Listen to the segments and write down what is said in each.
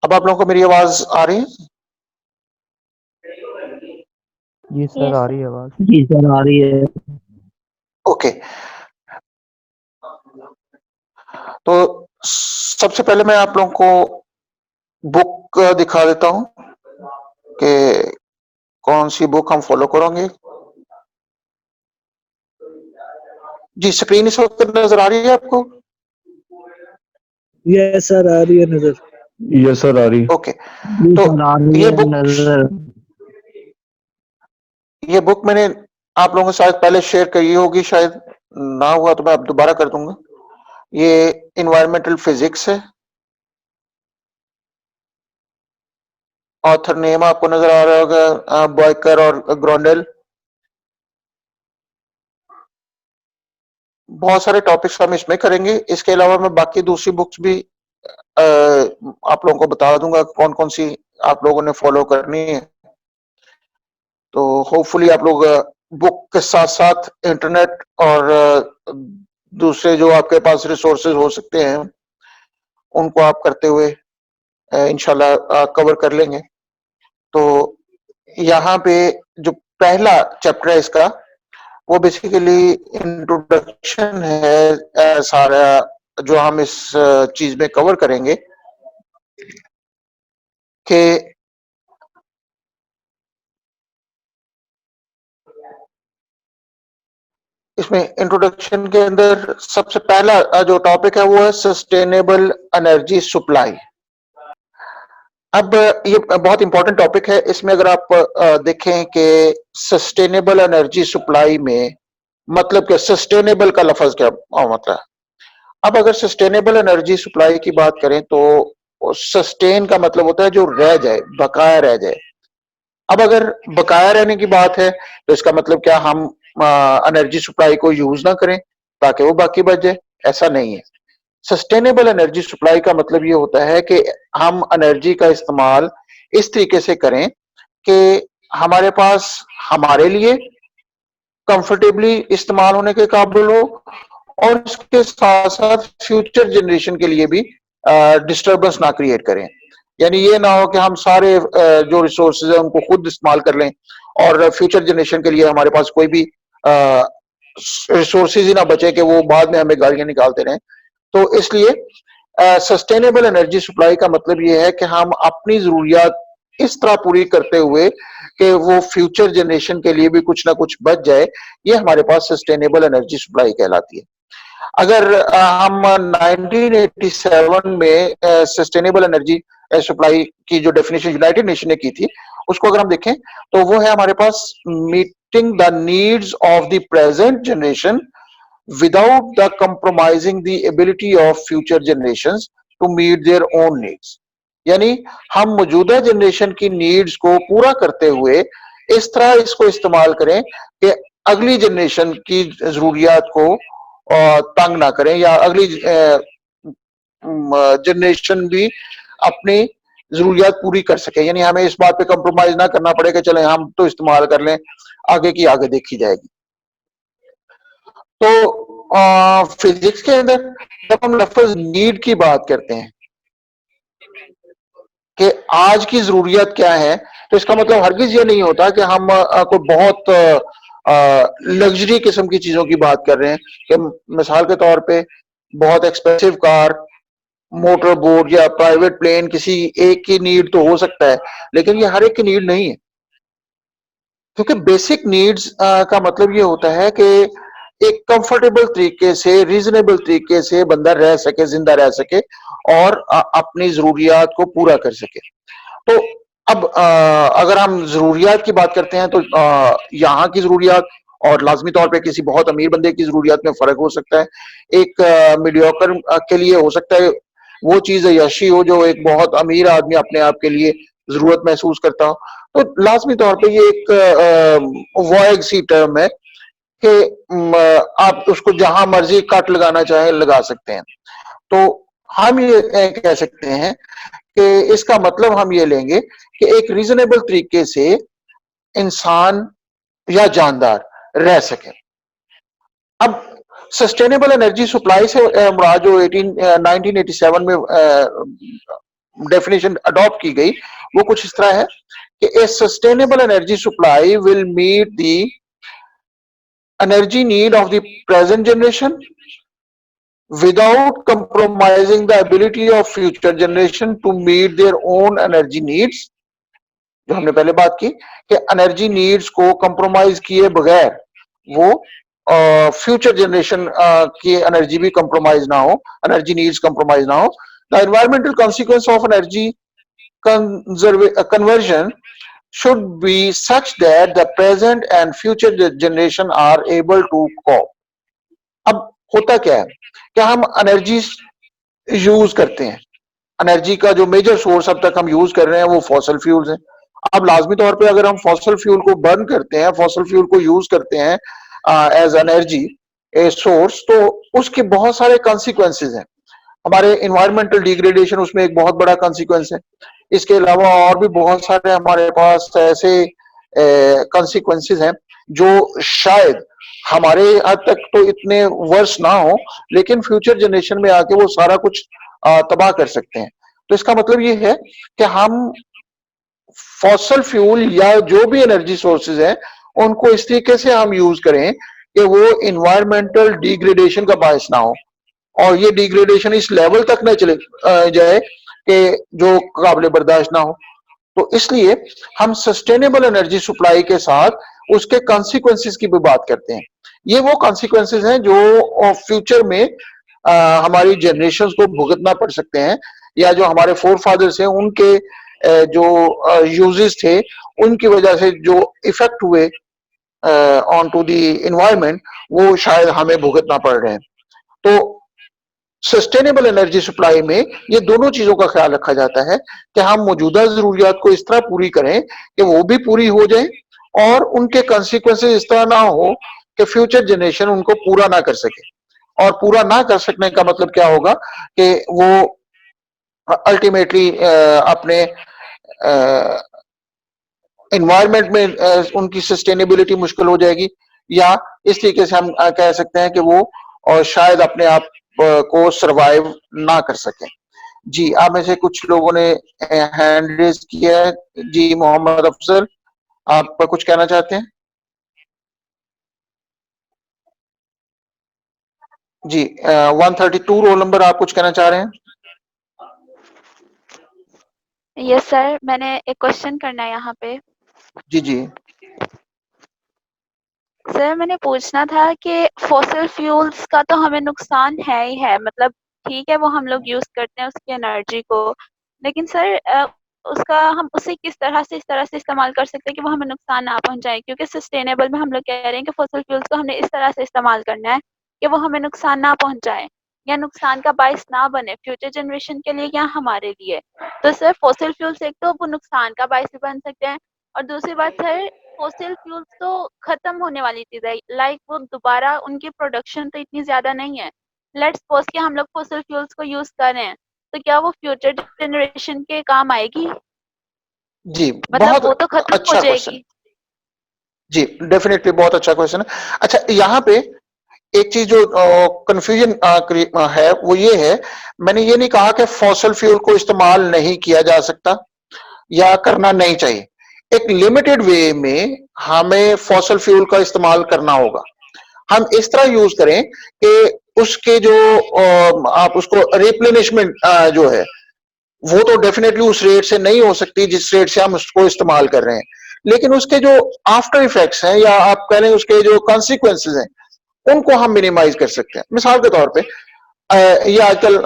अब आप लोगों को मेरी आवाज आ रही है? जी सर, यस आ सर। रही है आवाज। जी सर, आ रही है। ओके, तो सबसे पहले मैं आप लोगों को बुक दिखा देता हूं कि कौन सी बुक हम फॉलो करेंगे। जी, स्क्रीन इस वक्त नजर आ रही है आपको? यस सर, आ रही है नजर। यस सर, आ रही। ओके, जी तो सर, आ रही ये है बुक नजर। मैंने आप लोगों के साथ पहले शेयर करी होगी, शायद ना हुआ तो मैं अब दोबारा कर दूंगा। ये इन्वायरमेंटल फिजिक्स है। ऑथर नेम आपको नजर आ रहा होगा, बॉयकर और ग्रोंडेल। बहुत सारे टॉपिक्स हम इसमें करेंगे। इसके अलावा मैं बाकी दूसरी बुक्स भी आप लोगों को बता दूंगा कौन कौन सी आप लोगों ने फॉलो करनी है। तो होपफुली आप लोग बुक के साथ साथ इंटरनेट और दूसरे जो आपके पास रिसोर्सेज हो सकते हैं उनको आप करते हुए इंशाल्लाह कवर कर लेंगे। तो यहाँ पे जो पहला चैप्टर है इसका, वो बेसिकली इंट्रोडक्शन है सारा जो हम इस चीज में कवर करेंगे कि इसमें इंट्रोडक्शन के अंदर सबसे पहला जो टॉपिक है वो है सस्टेनेबल एनर्जी सप्लाई। अब ये बहुत इंपॉर्टेंट टॉपिक है। इसमें अगर आप देखें कि सस्टेनेबल एनर्जी सप्लाई में मतलब क्या, सस्टेनेबल का लफ्ज क्या मतलब है। अब अगर सस्टेनेबल एनर्जी सप्लाई की बात करें तो सस्टेन का मतलब होता है जो रह जाए, बकाया रह जाए। अब अगर बकाया रहने की बात है तो इसका मतलब क्या हम एनर्जी सप्लाई को यूज ना करें ताकि वो बाकी बच जाए? ऐसा नहीं है। सस्टेनेबल एनर्जी सप्लाई का मतलब ये होता है कि हम एनर्जी का इस्तेमाल इस तरीके से करें कि हमारे पास हमारे लिए कंफर्टेबली इस्तेमाल होने के काबिल हो और इसके साथ साथ फ्यूचर जनरेशन के लिए भी डिस्टरबेंस ना क्रिएट करें। यानी ये ना हो कि हम सारे जो रिसोर्सेज है उनको खुद इस्तेमाल कर लें और फ्यूचर जनरेशन के लिए हमारे पास कोई भी रिसोर्सेज ही ना बचे कि वो बाद में हमें गालियां निकालते रहें। तो इसलिए सस्टेनेबल एनर्जी सप्लाई का मतलब ये है कि हम अपनी जरूरियात इस तरह पूरी करते हुए कि वो फ्यूचर जनरेशन के लिए भी कुछ ना कुछ बच जाए, ये हमारे पास सस्टेनेबल एनर्जी सप्लाई कहलाती है। अगर हम 1987 में सस्टेनेबल एनर्जी सप्लाई की जो डेफिनेशन यूनाइटेड नेशन ने की थी उसको अगर हम देखें तो वो है हमारे पास meeting the needs of the present generation without the compromising the ability of future generations to meet their own needs। यानी हम मौजूदा जनरेशन की नीड्स को पूरा करते हुए इस तरह इसको इस्तेमाल करें कि अगली जनरेशन की जरूरियात को तंग ना करें या अगली जनरेशन भी अपनी जरूरियात पूरी कर सके। यानी हमें इस बात पे कंप्रोमाइज ना करना पड़े कि चले हम तो इस्तेमाल कर लें, आगे की आगे देखी जाएगी। तो फिजिक्स के अंदर जब हम लफ्ज नीड की बात करते हैं कि आज की जरूरियत क्या है, तो इसका मतलब हरगिज ये नहीं होता कि हम कोई बहुत लग्जरी किस्म की चीजों की बात कर रहे हैं कि मिसाल के तौर पे बहुत एक्सपेंसिव कार, मोटर बोट या प्राइवेट प्लेन किसी एक की नीड तो हो सकता है, लेकिन ये हर एक की नीड नहीं है। क्योंकि बेसिक नीड्स का मतलब ये होता है कि एक कंफर्टेबल तरीके से, रीजनेबल तरीके से बंदा रह सके, जिंदा रह सके और अपनी जरूरियात को पूरा कर सके। तो अब अगर हम जरूरियात की बात करते हैं तो यहाँ की जरूरियात और लाजमी तौर पे किसी बहुत अमीर बंदे की जरूरियात में फर्क हो सकता है। एक मीडियोकर के लिए हो सकता है वो चीज अय्याशी हो जो एक बहुत अमीर आदमी अपने आप के लिए जरूरत महसूस करता हो। तो लाजमी तौर पे ये एक वॉइड सी टर्म है कि आप उसको जहां मर्जी कट लगाना चाहे लगा सकते हैं। तो हम ये कह सकते हैं कि इसका मतलब हम ये लेंगे कि एक रीजनेबल तरीके से इंसान या जानदार रह सके। अब सस्टेनेबल एनर्जी सप्लाई से मुराद जो 1987 में डेफिनेशन अडॉप्ट की गई वो कुछ इस तरह है कि a sustainable energy supply will meet the energy need of the present generation without compromising the ability of future generation to meet their own energy needs। जो हमने पहले बात की कि एनर्जी नीड्स को कंप्रोमाइज किए बगैर वो फ्यूचर जनरेशन की एनर्जी भी कंप्रोमाइज ना हो, एनर्जी नीड्स कंप्रोमाइज ना हो। The environmental consequence of energy conversion should be such that the present and future generation are able to cope। अब होता क्या है कि हम एनर्जी यूज करते हैं, एनर्जी का जो मेजर सोर्स अब तक हम यूज कर रहे हैं वो फॉसल फ्यूल्स हैं। अब लाजमी तौर पे अगर हम फॉसल फ्यूल को बर्न करते हैं, फॉसल फ्यूल को यूज करते हैं एज एनर्जी ए सोर्स, तो उसके बहुत सारे कॉन्सिक्वेंसेज हैं। हमारे इन्वायरमेंटल डिग्रेडेशन उसमें एक बहुत बड़ा कॉन्सिक्वेंस है। इसके अलावा और भी बहुत सारे हमारे पास ऐसे कॉन्सिक्वेंसेज हैं जो शायद हमारे हद तक तो इतने वर्ष ना हो, लेकिन फ्यूचर जनरेशन में आके वो सारा कुछ तबाह कर सकते हैं। तो इसका मतलब ये है कि हम फॉसल फ्यूल या जो भी एनर्जी सोर्सेज हैं उनको इस तरीके से हम यूज करें कि वो इन्वायरमेंटल डिग्रेडेशन का बायस ना हो, और ये डिग्रेडेशन इस लेवल तक न चले जाए कि जो काबिल बर्दाश्त ना हो। तो इसलिए हम सस्टेनेबल एनर्जी सप्लाई के साथ उसके कॉन्सिक्वेंसेस की भी बात करते हैं। ये वो कॉन्सिक्वेंसेस हैं जो फ्यूचर में हमारी जनरेशन को भुगतना पड़ सकते हैं, या जो हमारे फोर फादर्स हैं उनके जो यूजेस थे उनकी वजह से जो इफेक्ट हुए ऑन टू द इन्वायरमेंट वो शायद हमें भुगतना पड़ रहे हैं। तो सस्टेनेबल एनर्जी सप्लाई में ये दोनों चीजों का ख्याल रखा जाता है कि हम मौजूदा जरूरियात को इस तरह पूरी करें कि वो भी पूरी हो जाए और उनके कॉन्सिक्वेंसेस इस तरह ना हो कि फ्यूचर जनरेशन उनको पूरा ना कर सके। और पूरा ना कर सकने का मतलब क्या होगा कि वो अल्टीमेटली अपने एनवायरनमेंट में उनकी सस्टेनेबिलिटी मुश्किल हो जाएगी, या इस तरीके से हम कह सकते हैं कि वो और शायद अपने आप को सरवाइव ना कर सकें। जी, आप में से कुछ लोगों ने हैंड रेज किया है। जी, मोहम्मद अफजल, आप कुछ कहना चाहते हैं? जी, 132 रोल नंबर, आप कुछ कहना चाह रहे हैं? यस सर, मैंने एक क्वेश्चन करना है यहाँ पे। जी जी सर, मैंने पूछना था कि फॉसिल फ्यूल्स का तो हमें नुकसान है ही है, मतलब ठीक है वो हम लोग यूज करते हैं उसकी एनर्जी को, लेकिन सर उसका हम उसे किस तरह से इस तरह से इस्तेमाल कर सकते हैं कि वो हमें नुकसान ना पहुंचाए, क्योंकि सस्टेनेबल में हम लोग कह रहे हैं कि फॉसिल फ्यूल्स को हमने इस तरह से इस्तेमाल करना है कि वो हमें नुकसान ना पहुंचाए या नुकसान का बायस ना बने फ्यूचर जनरेशन के लिए या हमारे लिए। तो सर फॉसिल फ्यूल्स एक तो वो नुकसान का बायस भी बन सकते हैं, और दूसरी बात सर फॉसिल फ्यूल्स तो खत्म होने वाली चीज है, लाइक वो दोबारा उनकी प्रोडक्शन तो इतनी ज्यादा नहीं है। लेट्स सपोज कि हम लोग फॉसिल फ्यूल्स को यूज कर रहे हैं, तो क्या वो फ्यूचर जनरेशन के काम आएगी? जी, मतलब बहुत वो तो खत्म अच्छा हो क्वेश्चन। जाएगी। जी, डेफिनेटली बहुत अच्छा क्वेश्चन है। अच्छा, यहाँ पे एक चीज जो कंफ्यूजन है वो ये है, मैंने ये नहीं कहा कि फॉसल फ्यूल को इस्तेमाल नहीं किया जा सकता या करना नहीं चाहिए। एक लिमिटेड वे में हमें फॉसल फ्यूल का इस्तेमाल करना होगा। हम इस तरह यूज करें कि उसके जो आप उसको रिप्लेनिशमेंट जो है वो तो डेफिनेटली उस रेट से नहीं हो सकती जिस रेट से हम उसको इस्तेमाल कर रहे हैं, लेकिन उसके जो आफ्टर इफेक्ट्स हैं या आप कह लें उसके जो कॉन्सिक्वेंसेज हैं उनको हम मिनिमाइज कर सकते हैं। मिसाल के तौर पे ये आजकल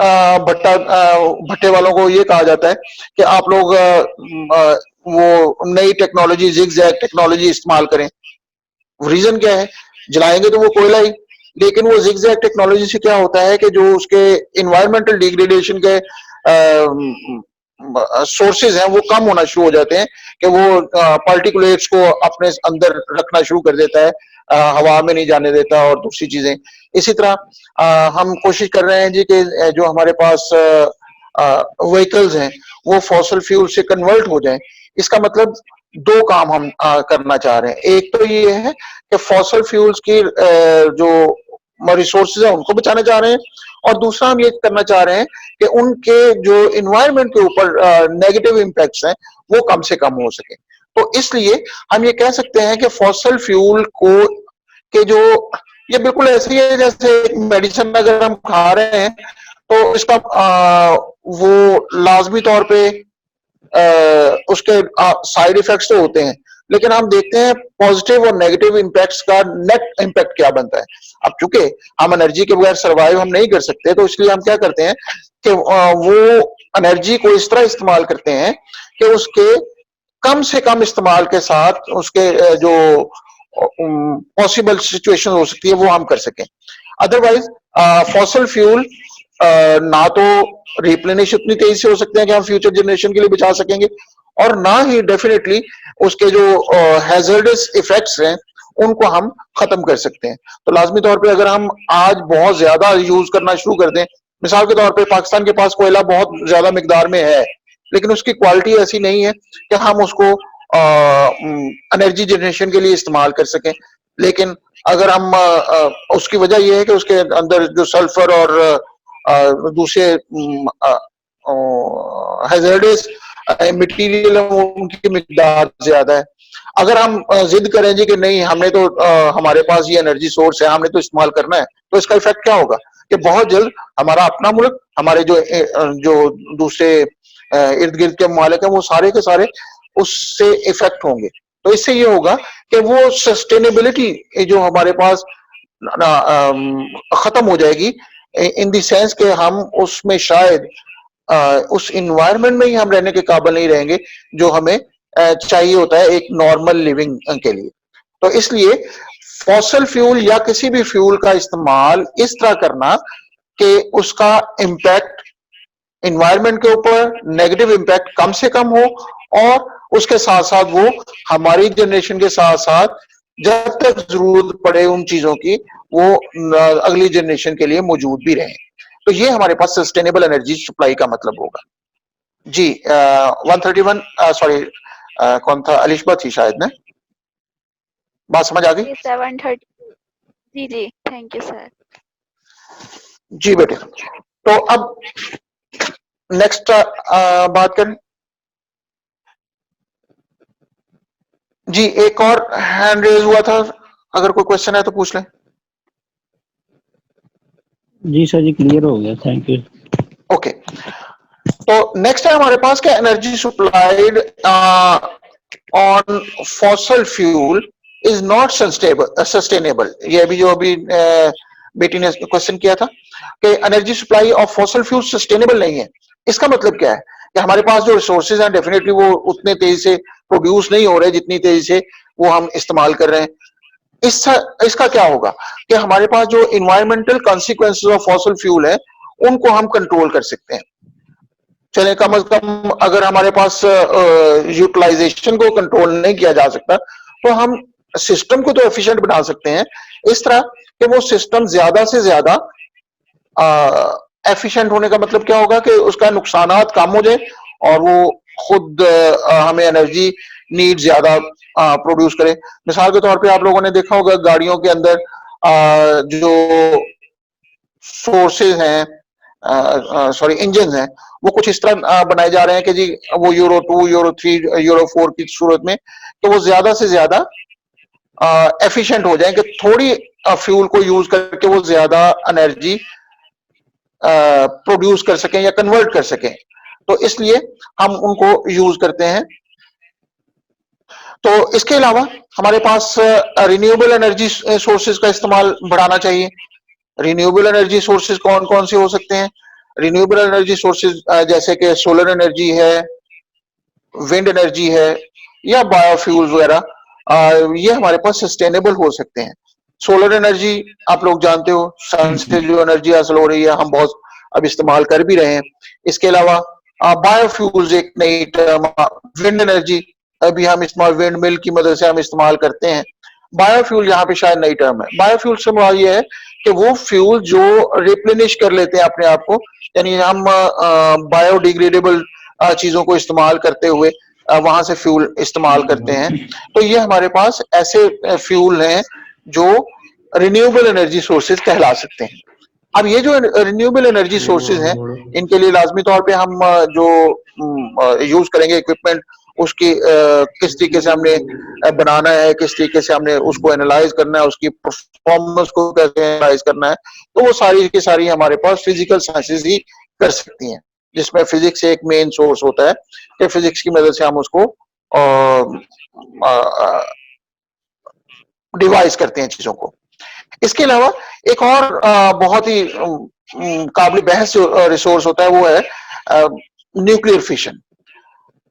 भट्टे वालों को ये कहा जाता है कि आप लोग वो नई टेक्नोलॉजी जिगजैग टेक्नोलॉजी इस्तेमाल करें। रीजन क्या है? जलाएंगे तो वो कोयला ही, लेकिन वो जिगजैग टेक्नोलॉजी से क्या होता है कि जो उसके इन्वायरमेंटल डिग्रेडेशन के सोर्सेज हैं वो कम होना शुरू हो जाते हैं कि वो पार्टिकुलेट्स को अपने अंदर रखना शुरू कर देता है, हवा में नहीं जाने देता और दूसरी चीजें। इसी तरह हम कोशिश कर रहे हैं जी कि जो हमारे पास व्हीकल्स हैं वो फॉसल फ्यूल से कन्वर्ट हो जाएं। इसका मतलब दो काम हम करना चाह रहे हैं। एक तो ये है कि फॉसल फ्यूल्स की जो रिसोर्सेज है उनको बचाना चाह रहे हैं, और दूसरा हम ये करना चाह रहे हैं कि उनके जो इन्वायरमेंट के ऊपर नेगेटिव इम्पैक्ट्स हैं वो कम से कम हो सके। तो इसलिए हम ये कह सकते हैं कि फॉसिल फ्यूल को के जो ये बिल्कुल ऐसे ही है जैसे मेडिसिन अगर हम खा रहे हैं तो इसका वो लाजमी तौर पे उसके साइड इफेक्ट्स तो होते हैं, लेकिन हम देखते हैं पॉजिटिव और नेगेटिव इम्पैक्ट्स का नेट इम्पैक्ट क्या बनता है। अब चूंकि हम एनर्जी के बगैर सर्वाइव हम नहीं कर सकते, तो इसलिए हम क्या करते हैं कि वो एनर्जी को इस तरह इस्तेमाल करते हैं कि उसके कम से कम इस्तेमाल के साथ उसके जो पॉसिबल सिचुएशन हो सकती है वो हम कर सकें। अदरवाइज फॉसिल फ्यूल ना तो रिप्लेनिश उतनी तेजी से हो सकते हैं कि हम फ्यूचर जनरेशन के लिए बचा सकेंगे, और ना ही डेफिनेटली उसके जो हैजर्डस इफेक्ट्स हैं उनको हम खत्म कर सकते हैं। तो लाजमी तौर पे अगर हम आज बहुत ज्यादा यूज करना शुरू कर दें, मिसाल के तौर पे पाकिस्तान के पास कोयला बहुत ज्यादा मिकदार में है, लेकिन उसकी क्वालिटी ऐसी नहीं है कि हम उसको एनर्जी जनरेशन के लिए इस्तेमाल कर सकें। लेकिन अगर हम उसकी वजह यह है कि उसके अंदर जो सल्फर और दूसरे हैजर्डस मटेरियल उनकी मिकदार ज्यादा है। अगर हम जिद करें जी कि नहीं हमने तो हमारे पास ये एनर्जी सोर्स है हमने तो इस्तेमाल करना है, तो इसका इफेक्ट क्या होगा कि बहुत जल्द हमारा अपना मुल्क, हमारे जो दूसरे इर्द गिर्द के मालिक हैं वो सारे के सारे उससे इफेक्ट होंगे। तो इससे ये होगा कि वो सस्टेनेबिलिटी जो हमारे पास खत्म हो जाएगी, इन द सेंस कि हम उसमें शायद उस इन्वायरमेंट में ही हम रहने के काबिल नहीं रहेंगे जो हमें चाहिए होता है एक नॉर्मल लिविंग के लिए। तो इसलिए फॉसिल फ्यूल या किसी भी फ्यूल का इस्तेमाल इस तरह करना कि उसका इम्पैक्ट इन्वायरमेंट के ऊपर नेगेटिव इम्पैक्ट कम से कम हो, और उसके साथ साथ वो हमारी जनरेशन के साथ साथ जब तक जरूरत पड़े उन चीजों की वो अगली जनरेशन के लिए मौजूद भी रहे। तो ये हमारे पास सस्टेनेबल एनर्जी सप्लाई का मतलब होगा जी। 131 सॉरी कौन था, अलिशबा थी शायद ना, बात समझ आ गई? 730 जी जी, थैंक यू सर। जी बेटे, तो अब नेक्स्ट बात करें जी। एक और हैंड रेज हुआ था, अगर कोई क्वेश्चन है तो पूछ लें। जी सर जी क्लियर हो गया, थैंक यू। ओके, तो नेक्स्ट है हमारे पास क्या, energy supplied on fossil fuel is not sustainable. ये अभी जो अभी बेटी ने क्वेश्चन किया था कि energy supply of fossil fuel sustainable नहीं है। इसका मतलब क्या है कि हमारे पास जो रिसोर्सेज हैं डेफिनेटली वो उतने तेजी से प्रोड्यूस नहीं हो रहे जितनी तेजी से वो हम इस्तेमाल कर रहे हैं। इसका क्या होगा कि हमारे पास जो environmental consequences of fossil fuel है उनको हम कंट्रोल कर सकते हैं। चले कम से कम अगर हमारे पास यूटिलाइजेशन को कंट्रोल नहीं किया जा सकता तो हम सिस्टम को तो एफिशिएंट बना सकते हैं इस तरह कि वो सिस्टम ज्यादा से ज्यादा एफिशिएंट होने का मतलब क्या होगा कि उसका नुकसानात कम हो जाए और वो खुद हमें एनर्जी नीड ज्यादा प्रोड्यूस करे। मिसाल के तौर पे आप लोगों ने देखा होगा गाड़ियों के अंदर जो सोर्सेज हैं सॉरी इंजन हैं वो कुछ इस तरह बनाए जा रहे हैं कि जी वो यूरो 2 यूरो 3 यूरो 4 की सूरत में तो वो ज्यादा से ज्यादा एफिशिएंट हो जाए कि थोड़ी फ्यूल को यूज करके वो ज्यादा एनर्जी प्रोड्यूस कर सकें या कन्वर्ट कर सकें। तो इसलिए हम उनको यूज करते हैं। तो इसके अलावा हमारे पास रिन्यूएबल एनर्जी सोर्सेज का इस्तेमाल बढ़ाना चाहिए। रिन्यूएबल एनर्जी सोर्सेज कौन कौन से हो सकते हैं? रिन्यूएबल एनर्जी सोर्सेज जैसे कि सोलर एनर्जी है, विंड एनर्जी है या बायोफ्यूल्स वगैरह, ये हमारे पास सस्टेनेबल हो सकते हैं। सोलर एनर्जी आप लोग जानते हो, सन से जो एनर्जी हासिल हो रही है हम बहुत अब इस्तेमाल कर भी रहे हैं। इसके अलावा बायोफ्यूल्स एक नई टर्म, विंड एनर्जी अभी हम इस्तेमाल विंड मिल की मदद से हम इस्तेमाल करते हैं। बायोफ्यूल यहाँ पे शायद नई टर्म है। बायोफ्यूल से मुराद ये है कि वो फ्यूल जो रिप्लेनिश कर लेते हैं अपने आप को, यानी हम बायोडिग्रेडेबल चीजों को इस्तेमाल करते हुए वहां से फ्यूल इस्तेमाल करते हैं। तो ये हमारे पास ऐसे फ्यूल हैं जो रिन्यूएबल एनर्जी सोर्सेज कहला सकते हैं। अब ये जो रिन्यूएबल एनर्जी सोर्सेज हैं, इनके लिए लाजमी तौर पे हम जो यूज करेंगे इक्विपमेंट, उसकी किस तरीके से हमने बनाना है, किस तरीके से हमने उसको एनालाइज करना है, उसकी परफॉर्मेंस को कैसे एनालाइज करना है, तो वो सारी की सारी हमारे पास फिजिकल साइंसेज ही कर सकती हैं, जिसमें फिजिक्स एक मेन सोर्स होता है कि फिजिक्स की मदद से हम उसको डिवाइस करते हैं चीजों को। इसके अलावा एक और बहुत ही काबिल बहस रिसोर्स होता है, वो है न्यूक्लियर फिशन।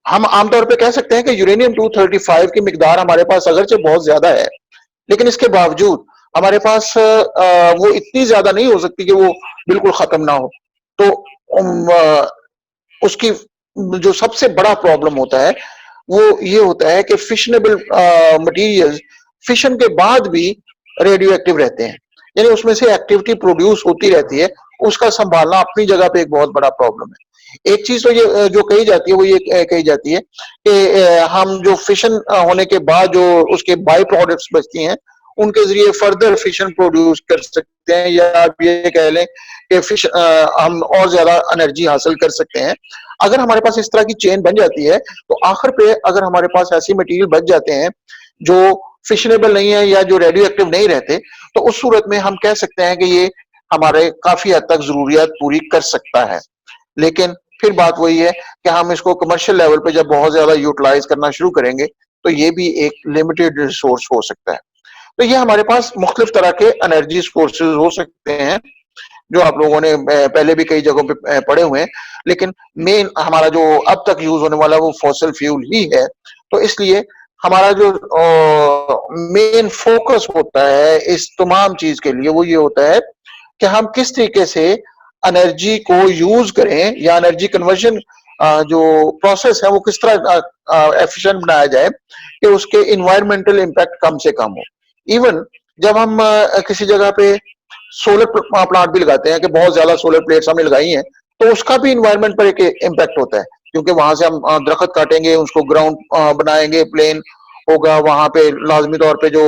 हम आमतौर पे कह सकते हैं कि यूरेनियम 235 की मिकदार हमारे पास अगरचे बहुत ज्यादा है, लेकिन इसके बावजूद हमारे पास वो इतनी ज्यादा नहीं हो सकती कि वो बिल्कुल खत्म ना हो। तो उसकी जो सबसे बड़ा प्रॉब्लम होता है वो ये होता है कि फिशनेबल मटेरियल्स फिशन के बाद भी रेडियो एक्टिव रहते हैं, यानी उसमें से एक्टिविटी प्रोड्यूस होती रहती है, उसका संभालना अपनी जगह पे एक बहुत बड़ा प्रॉब्लम है। एक चीज तो ये जो कही जाती है वो ये कही जाती है कि हम जो फिशन होने के बाद जो उसके बाई प्रोडक्ट्स बचती हैं, उनके जरिए फर्दर फिशन प्रोड्यूस कर सकते हैं, या आप ये कह लें कि फिश हम और ज्यादा एनर्जी हासिल कर सकते हैं। अगर हमारे पास इस तरह की चेन बन जाती है, तो आखिर पे अगर हमारे पास ऐसी मटेरियल बच जाते हैं जो फिशनेबल नहीं है या जो रेडियो एक्टिव नहीं रहते, तो उस सूरत में हम कह सकते हैं कि ये हमारे काफी हद तक जरूरियात पूरी कर सकता है। लेकिन फिर बात वही है कि हम इसको कमर्शियल लेवल पे जब बहुत ज्यादा यूटिलाइज करना शुरू करेंगे, तो ये भी एक लिमिटेड रिसोर्स हो सकता है। तो ये हमारे पास मुख्तलिफ तरह के एनर्जी सोर्सेज हो सकते हैं, जो आप लोगों ने पहले भी कई जगहों पे पढ़े हुए हैं, लेकिन मेन हमारा जो अब तक यूज होने वाला वो फॉसिल फ्यूल ही है। तो इसलिए हमारा जो मेन फोकस होता है इस तमाम चीज के लिए वो ये होता है कि हम किस तरीके से एनर्जी को यूज करें, या एनर्जी कन्वर्जन जो प्रोसेस है वो किस तरह एफिशिएंट बनाया जाए कि उसके इन्वायरमेंटल इम्पैक्ट कम से कम हो। इवन जब हम किसी जगह पे सोलर प्लांट भी लगाते हैं कि बहुत ज्यादा सोलर प्लेट्स हमने लगाई हैं, तो उसका भी इन्वायरमेंट पर एक इम्पैक्ट होता है, क्योंकि वहां से हम दरख्त काटेंगे, उसको ग्राउंड बनाएंगे, प्लेन होगा, वहां पे लाजमी तौर पे जो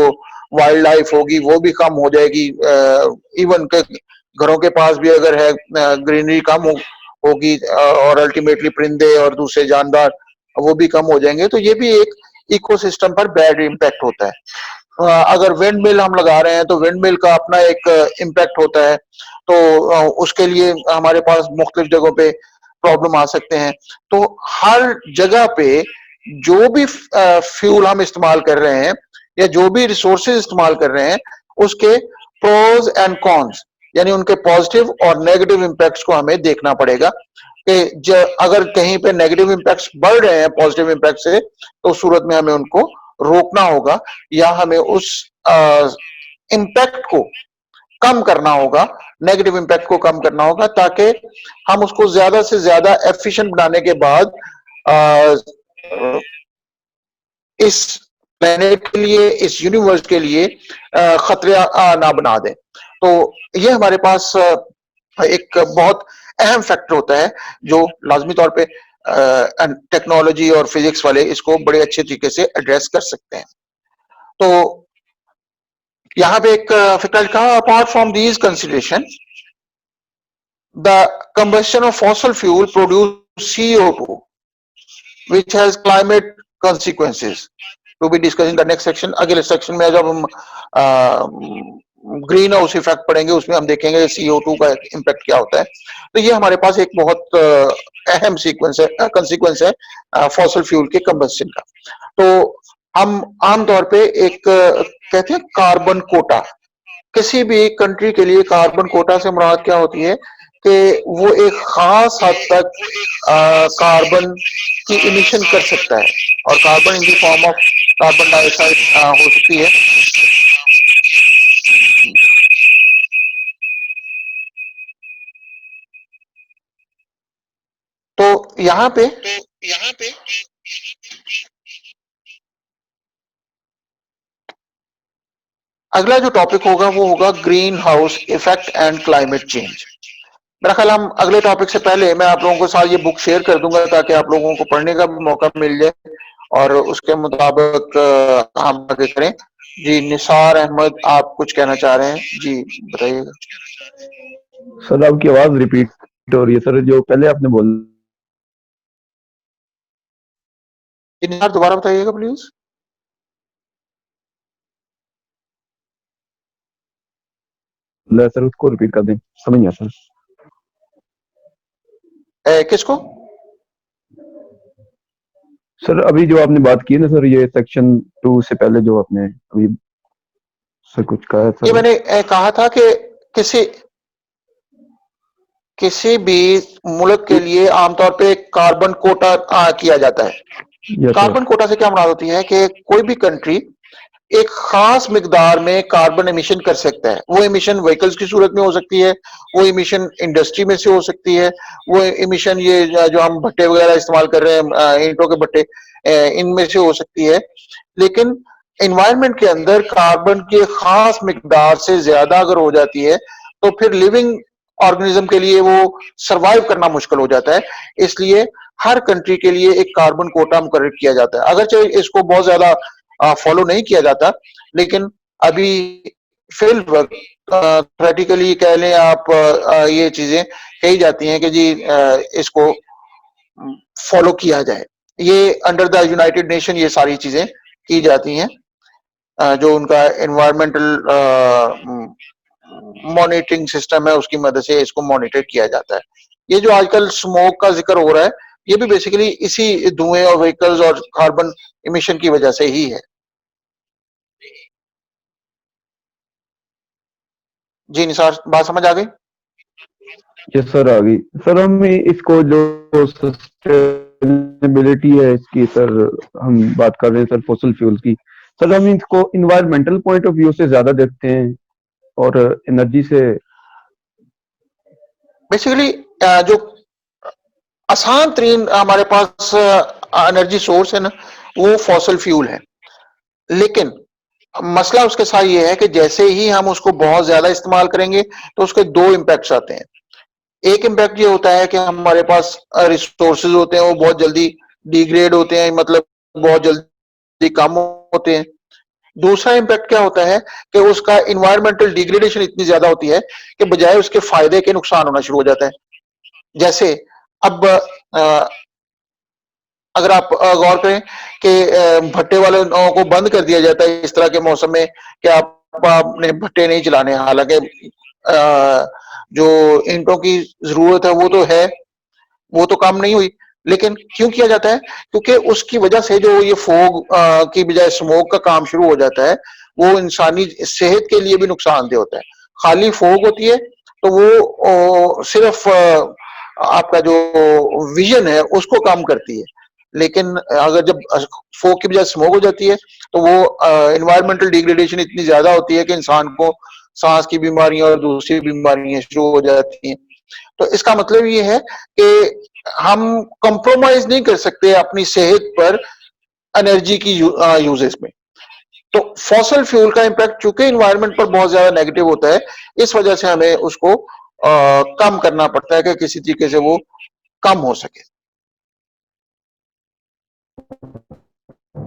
वाइल्ड लाइफ होगी वो भी कम हो जाएगी। इवन के घरों के पास भी अगर है ग्रीनरी कम होगी, और अल्टीमेटली परिंदे और दूसरे जानदार वो भी कम हो जाएंगे, तो ये भी एक इकोसिस्टम पर बैड इम्पैक्ट होता है। अगर विंड मिल हम लगा रहे हैं तो विंड मिल का अपना एक इम्पैक्ट होता है, तो उसके लिए हमारे पास मुख्तलिफ जगहों पे प्रॉब्लम आ सकते हैं। तो हर जगह पे जो भी फ्यूल हम इस्तेमाल कर रहे हैं या जो भी रिसोर्सेज इस्तेमाल कर रहे हैं, उसके प्रोज एंड कॉन्स, यानी उनके पॉजिटिव और नेगेटिव इम्पैक्ट्स को हमें देखना पड़ेगा कि अगर कहीं पे नेगेटिव इम्पैक्ट्स बढ़ रहे हैं पॉजिटिव इम्पैक्ट से, तो उस सूरत में हमें उनको रोकना होगा, या हमें उस इम्पैक्ट को कम करना होगा, नेगेटिव इम्पैक्ट को कम करना होगा, ताकि हम उसको ज्यादा से ज्यादा एफिशिएंट बनाने के बाद इस प्लेनेट के लिए, इस यूनिवर्स के लिए खतरे ना बना दें। तो ये हमारे पास एक बहुत अहम फैक्टर होता है जो लाजमी तौर पे टेक्नोलॉजी और फिजिक्स वाले इसको बड़े अच्छे तरीके से एड्रेस कर सकते हैं। तो यहाँ पे एक फिक्र लिखा, apart from these consideration the combustion of fossil fuel produce CO2 which has climate consequences to be discussed in the next section। अगले सेक्शन में जब हम ग्रीन हाउस इफेक्ट पढ़ेंगे उसमें हम देखेंगे CO2 का इम्पैक्ट क्या होता है। तो ये हमारे पास एक बहुत अहम कंसीक्वेंस है फॉसिल फ्यूल के कंबशन का। तो हम आमतौर पे एक कहते हैं कार्बन कोटा, किसी भी कंट्री के लिए कार्बन कोटा से मुराद क्या होती है कि वो एक खास हद तक कार्बन की इमिशन कर सकता है, और carbon in the form of carbon dioxide हो सकती है। तो यहाँ पे अगला जो टॉपिक होगा वो होगा green house effect and climate change. मेरा ख्याल हम अगले टॉपिक से पहले मैं आप लोगों के साथ ये बुक शेयर कर दूंगा ताकि आप लोगों को पढ़ने का भी मौका मिल जाए और उसके मुताबिक हम आगे करें। जी निसार अहमद, आप कुछ कहना चाह रहे हैं? जी बताइएगा। सर आपकी आवाज रिपीट हो रही है सर, जो पहले आपने बोला जी निसार दोबारा बताइएगा प्लीज। सर उसको रिपीट कर दें, समझ गया सर। किसको? सर अभी जो आपने बात की है ना सर, ये सेक्शन 2 से पहले जो आपने अभी सर कुछ कहा है ये सर। मैंने कहा था कि किसी किसी भी मुल्क के लिए आमतौर पे कार्बन कोटा किया जाता है। Yes sir. कार्बन कोटा से क्या मुराद होती है कि कोई भी कंट्री एक खास मिकदार में कार्बन एमिशन कर सकता है। वो एमिशन व्हीकल्स की सूरत में हो सकती है, वो एमिशन इंडस्ट्री में से हो सकती है, वो एमिशन ये जो हम भट्टे वगैरह इस्तेमाल कर रहे हैं, ईंटों के भट्टे, इनमें से हो सकती है। लेकिन एनवायरनमेंट के अंदर कार्बन की खास मिकदार से ज्यादा अगर हो जाती है तो फिर लिविंग ऑर्गेनिज्म के लिए वो सरवाइव करना मुश्किल हो जाता है। इसलिए हर कंट्री के लिए एक कार्बन कोटा मुकर्रर किया जाता है। अगरचे इसको बहुत ज्यादा फॉलो नहीं किया जाता, लेकिन अभी फिल वक्त प्रैक्टिकली कह लें आप, ये चीजें कही जाती हैं कि जी इसको फॉलो किया जाए। ये अंडर द यूनाइटेड नेशन ये सारी चीजें की जाती हैं, जो उनका एनवायरमेंटल मॉनिटरिंग सिस्टम है उसकी मदद से इसको मॉनिटर किया जाता है। ये जो आजकल स्मोक का जिक्र हो रहा है, ये भी बेसिकली इसी धुएं और व्हीकल्स और कार्बन इमिशन की वजह से ही है। जी निसार, बात समझ आ गई? यस सर आ गई सर। हम इसको जो सस्टेनेबिलिटी है इसकी सर, हम बात कर रहे हैं सर फॉसिल फ्यूल की। सर हम इसको इन्वायरमेंटल पॉइंट ऑफ व्यू से ज्यादा देखते हैं और एनर्जी से। बेसिकली जो आसान तरीन हमारे पास एनर्जी सोर्स है ना, वो फॉसिल फ्यूल है। लेकिन मसला उसके साथ ये है कि जैसे ही हम उसको बहुत ज्यादा इस्तेमाल करेंगे तो उसके दो इम्पैक्ट्स आते हैं। एक इम्पैक्ट ये होता है कि हमारे पास रिसोर्सेज होते हैं वो बहुत जल्दी डिग्रेड होते हैं, मतलब बहुत जल्दी कम होते हैं। दूसरा इम्पैक्ट क्या होता है कि उसका इन्वायरमेंटल डिग्रेडेशन इतनी ज्यादा होती है कि बजाय उसके फायदे के नुकसान होना शुरू हो जाता है। जैसे अब अगर आप गौर करें कि भट्टे वाले को बंद कर दिया जाता है इस तरह के मौसम में कि आपने भट्टे नहीं चलाने, हालांकि जो ईंटों की जरूरत है वो तो है, वो तो कम नहीं हुई। लेकिन क्यों किया जाता है? क्योंकि उसकी वजह से जो ये फोग की बजाय स्मोक का काम शुरू हो जाता है, वो इंसानी सेहत के लिए भी नुकसानदेह होता है। खाली फोग होती है तो वो सिर्फ आपका जो विजन है उसको कम करती है। लेकिन अगर जब फोग की बजाय स्मोक हो जाती है तो वो एनवायरमेंटल डिग्रेडेशन इतनी ज्यादा होती है कि इंसान को सांस की बीमारियां और दूसरी बीमारियां शुरू हो जाती हैं। तो इसका मतलब ये है कि हम कंप्रोमाइज नहीं कर सकते अपनी सेहत पर एनर्जी की यूजेस में। तो फॉसल फ्यूल का इम्पैक्ट चूंकि इन्वायरमेंट पर बहुत ज्यादा नेगेटिव होता है, इस वजह से हमें उसको कम करना पड़ता है कि किसी तरीके से वो कम हो सके।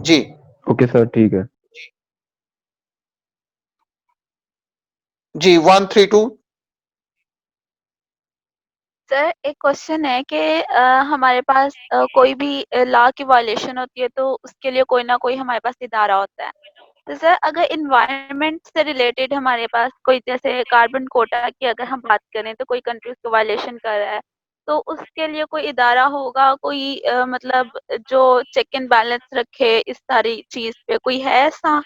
जी ओके सर ठीक है। जी 132। सर एक क्वेश्चन है कि हमारे पास कोई भी लॉ की वायलेशन होती है तो उसके लिए कोई ना कोई हमारे पास इदारा होता है। तो सर अगर इन्वायरमेंट से रिलेटेड हमारे पास कोई, जैसे कार्बन कोटा की अगर हम बात करें तो कोई कंट्री उसको वायलेशन कर रहा है, तो उसके लिए कोई इदारा होगा, कोई मतलब जो चेक एंड बैलेंस रखे इस सारी चीज पे, कोई है ऐसा?